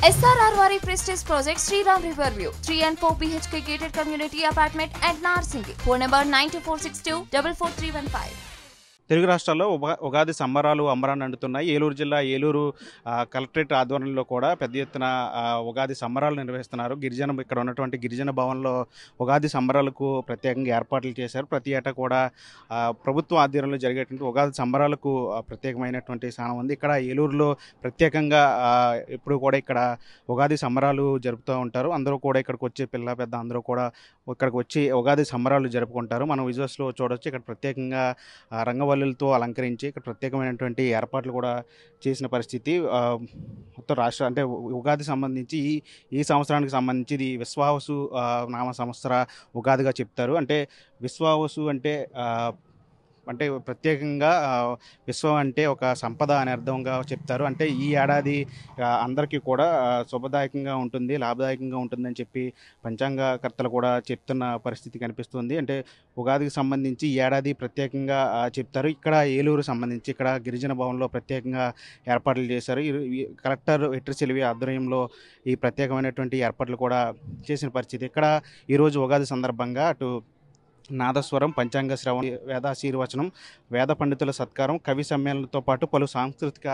SRR Vari Prestige Project Sriram Riverview 3 and 4 BHK gated community apartment at Narsingi. Phone number 92462 44315. Telugu రాష్ట్రాల్లో ఉగాది సంబరాలు అంబరాన్ని అంటున్నాయి. ఏలూరు జిల్లా Eluru collectorate ఆధ్వర్యంలో కూడా పెద్ద ఎత్తున ఉగాది సంబరాలు నిర్వహిస్తున్నారు. ఇక్కడ ఉన్నటువంటి గిరిజన భవన్లో ఉగాది సంబరాలకు ప్రత్యేకంగా ఏర్పాట్లు చేశారు. ప్రతి ఏటా కూడా ప్రభుత్వం ఆధ్వర్యంలో జరిగేటువంటి ఉగాది సంబరాలకు ప్రత్యేకమైనటువంటి స్థానం ఉంది. ఇక్కడ ఏలూరులో ప్రత్యేకంగా ఎప్పుడు కూడా ఇక్కడ ఉగాది సంబరాలు జరుపుతూ ఉంటారు. అందరూ కూడా ఇక్కడికి వచ్చే పిల్ల పెద్ద అందరూ కూడా ఇక్కడికి వచ్చి ఉగాది సంబరాలు జరుపుకుంటారు. మనం విజువల్స్లో చూడవచ్చు. ఇక్కడ ప్రత్యేకంగా రంగవల్లులతో అలంకరించి ఇక్కడ ప్రత్యేకమైనటువంటి ఏర్పాట్లు కూడా చేసిన పరిస్థితి. మొత్తం రాష్ట్ర అంటే ఉగాది సంబంధించి ఈ సంవత్సరానికి సంబంధించి ఇది విశ్వావసు నామ సంవత్సర ఉగాదిగా చెప్తారు. అంటే విశ్వావసు అంటే ప్రత్యేకంగా విశ్వం అంటే ఒక సంపద అనే అర్థంగా చెప్తారు. అంటే ఈ ఏడాది అందరికీ కూడా శుభదాయకంగా ఉంటుంది, లాభదాయకంగా ఉంటుందని చెప్పి పంచాంగకర్తలు కూడా చెప్తున్న పరిస్థితి కనిపిస్తుంది. అంటే ఉగాదికి సంబంధించి ఈ ఏడాది ప్రత్యేకంగా చెప్తారు. ఇక్కడ ఏలూరు సంబంధించి ఇక్కడ గిరిజన భవన్లో ప్రత్యేకంగా ఏర్పాట్లు చేశారు. కలెక్టర్ వెట్రి సెల్వి ఆధ్వర్యంలో ఈ ప్రత్యేకమైనటువంటి ఏర్పాట్లు కూడా చేసిన పరిస్థితి. ఇక్కడ ఈరోజు ఉగాది సందర్భంగా అటు నాదస్వరం, పంచాంగ శ్రవణం, వేదాశీర్వచనం, వేద పండితుల సత్కారం, కవి సమ్మేళనంతో పాటు పలు సాంస్కృతిక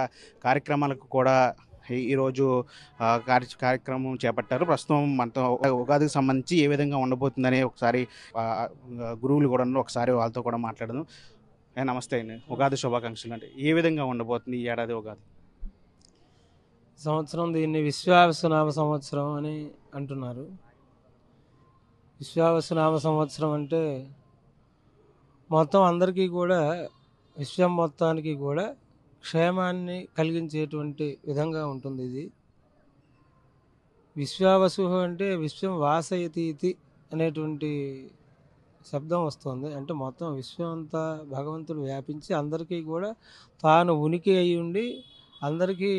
కార్యక్రమాలకు కూడా ఈరోజు కార్యక్రమం చేపట్టారు. ప్రస్తుతం మనతో ఉగాదికి సంబంధించి ఏ విధంగా ఉండబోతుందని ఒకసారి గురువులు కూడా ఒకసారి వాళ్ళతో కూడా మాట్లాడదాం. నమస్తే అండి, ఉగాది శుభాకాంక్షలు. అంటే ఏ విధంగా ఉండబోతుంది ఈ ఏడాది ఉగాది సంవత్సరం? దీన్ని విశ్వావసునామ సంవత్సరం అని అంటున్నారు. విశ్వావసునామ సంవత్సరం అంటే మొత్తం అందరికీ కూడా, విశ్వం మొత్తానికి కూడా క్షేమాన్ని కలిగించేటువంటి విధంగా ఉంటుంది. ఇది విశ్వావసు అంటే విశ్వం వాసయతీతి అనేటువంటి శబ్దం వస్తుంది. అంటే మొత్తం విశ్వం అంతా భగవంతుడు వ్యాపించి అందరికీ కూడా తాను ఉనికి అయి ఉండి అందరికీ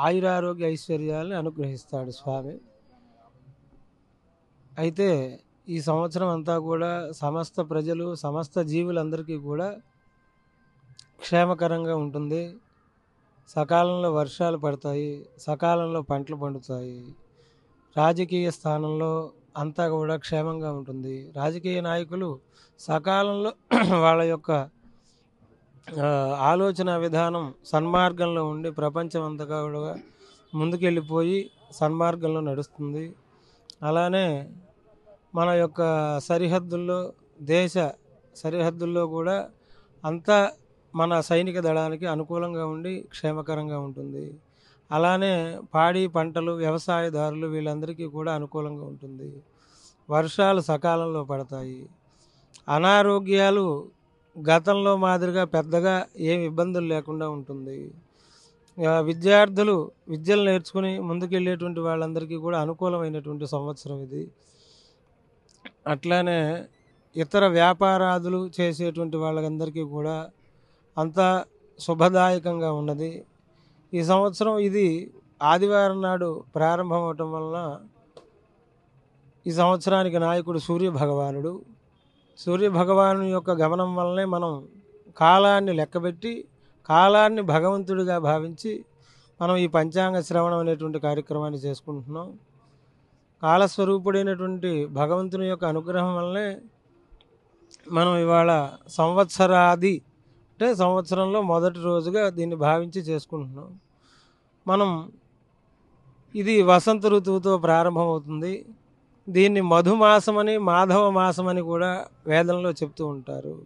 ఆయురారోగ్య ఐశ్వర్యాలను అనుగ్రహిస్తాడు స్వామి. అయితే ఈ సంవత్సరం అంతా కూడా సమస్త ప్రజలు, సమస్త జీవులందరికీ కూడా క్షేమకరంగా ఉంటుంది. సకాలంలో వర్షాలు పడతాయి, సకాలంలో పంటలు పండుతాయి. రాజకీయ స్థానంలో అంతా కూడా క్షేమంగా ఉంటుంది. రాజకీయ నాయకులు సకాలంలో వాళ్ళ యొక్క ఆలోచన విధానం సన్మార్గంలో ఉండి ప్రపంచం అంతా కూడా ముందుకెళ్ళిపోయి సన్మార్గంలో నడుస్తుంది. అలానే మన యొక్క సరిహద్దుల్లో, దేశ సరిహద్దుల్లో కూడా అంతా మన సైనిక దళానికి అనుకూలంగా ఉండి క్షేమకరంగా ఉంటుంది. అలానే పాడి పంటలు, వ్యవసాయదారులు వీళ్ళందరికీ కూడా అనుకూలంగా ఉంటుంది. వర్షాలు సకాలంలో పడతాయి. అనారోగ్యాలు గతంలో మాదిరిగా పెద్దగా ఏమి ఇబ్బందులు లేకుండా ఉంటుంది. విద్యార్థులు విద్యలు నేర్చుకుని ముందుకెళ్ళేటువంటి వాళ్ళందరికీ కూడా అనుకూలమైనటువంటి సంవత్సరం ఇది. అట్లానే ఇతర వ్యాపారాదులు చేసేటువంటి వాళ్ళందరికీ కూడా అంతా శుభదాయకంగా ఉన్నది. ఈ సంవత్సరం ఇది ఆదివారం నాడు ప్రారంభం అవటం వలన ఈ సంవత్సరానికి నాయకుడు సూర్యభగవానుడు. సూర్యభగవాను యొక్క గమనం వల్లనే మనం కాలాన్ని లెక్కబెట్టి కాలాన్ని భగవంతుడిగా భావించి మనం ఈ పంచాంగ శ్రవణం అనేటువంటి కార్యక్రమాన్ని చేసుకుంటున్నాం. కాలస్వరూపుడైనటువంటి భగవంతుని యొక్క అనుగ్రహం వల్లనే మనం ఇవాళ సంవత్సరాది అంటే సంవత్సరంలో మొదటి రోజుగా దీన్ని భావించి చేసుకుంటున్నాం. మనం ఇది వసంత ఋతువుతో ప్రారంభమవుతుంది. దీన్ని మధుమాసమని, మాధవ మాసమని కూడా వేదంలో చెప్తూ ఉంటారు.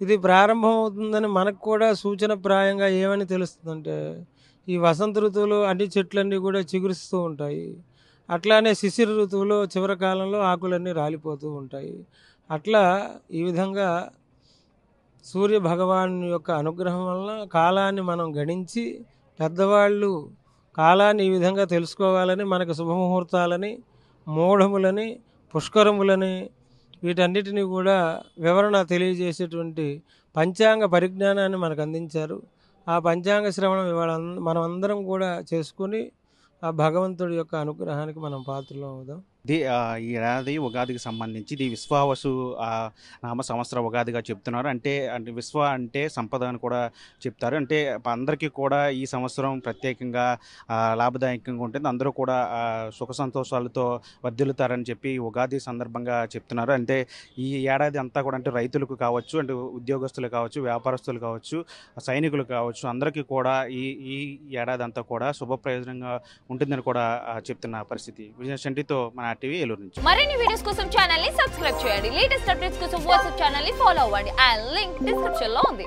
ఇది ప్రారంభమవుతుందని మనకు కూడా సూచనప్రాయంగా ఏమని తెలుస్తుందంటే, ఈ వసంత ఋతువులో అన్ని చెట్లన్నీ కూడా చిగురిస్తూ ఉంటాయి. అట్లానే శిశిర ఋతువులో చివరి కాలంలో ఆకులన్నీ రాలిపోతూ ఉంటాయి. అట్లా ఈ విధంగా సూర్య భగవాను యొక్క అనుగ్రహం వలన కాలాన్ని మనం గణించి, పెద్దవాళ్ళు కాలాన్ని ఈ విధంగా తెలుసుకోవాలని మనకు శుభముహూర్తాలని, మూఢములని, పుష్కరములని వీటన్నిటినీ కూడా వివరణ తెలియజేసేటువంటి పంచాంగ పరిజ్ఞానాన్ని మనకు అందించారు. ఆ పంచాంగ శ్రవణం ఇవాళ మనం అందరం కూడా చేసుకుని ఆ భగవంతుడి యొక్క అనుగ్రహానికి మనం పాత్రలు అవుదాం. ఈ ఏడాది ఉగాదికి సంబంధించి ఇది విశ్వావసు నామ సంవత్సర ఉగాదిగా చెప్తున్నారు. అంటే విశ్వ అంటే సంపద అని కూడా చెప్తారు. అంటే అందరికీ కూడా ఈ సంవత్సరం ప్రత్యేకంగా లాభదాయకంగా ఉంటుంది. అందరూ కూడా సుఖ సంతోషాలతో వర్ధిల్లుతారని చెప్పి ఉగాది సందర్భంగా చెప్తున్నారు. అంటే ఈ ఏడాది అంతా కూడా అంటే రైతులకు కావచ్చు, అంటే ఉద్యోగస్తులు కావచ్చు, వ్యాపారస్తులు కావచ్చు, సైనికులు కావచ్చు, అందరికీ కూడా ఈ ఈ ఏడాది అంతా కూడా శుభ ప్రయోజనంగా ఉంటుందని కూడా చెప్తున్న పరిస్థితి. విజయ చంటితో మన టీవీ ఏలూరు నుంచి. మరిన్ని వీడియోస్ కోసం ఛానల్ ని సబ్స్క్రైబ్ చేయండి. లేటెస్ట్ అప్డేట్స్ కోసం వాట్సాప్ ఛానల్ ని ఫాలో అవ్వండి. ఆ లింక్ డిస్క్రిప్షన్ లో ఉంది.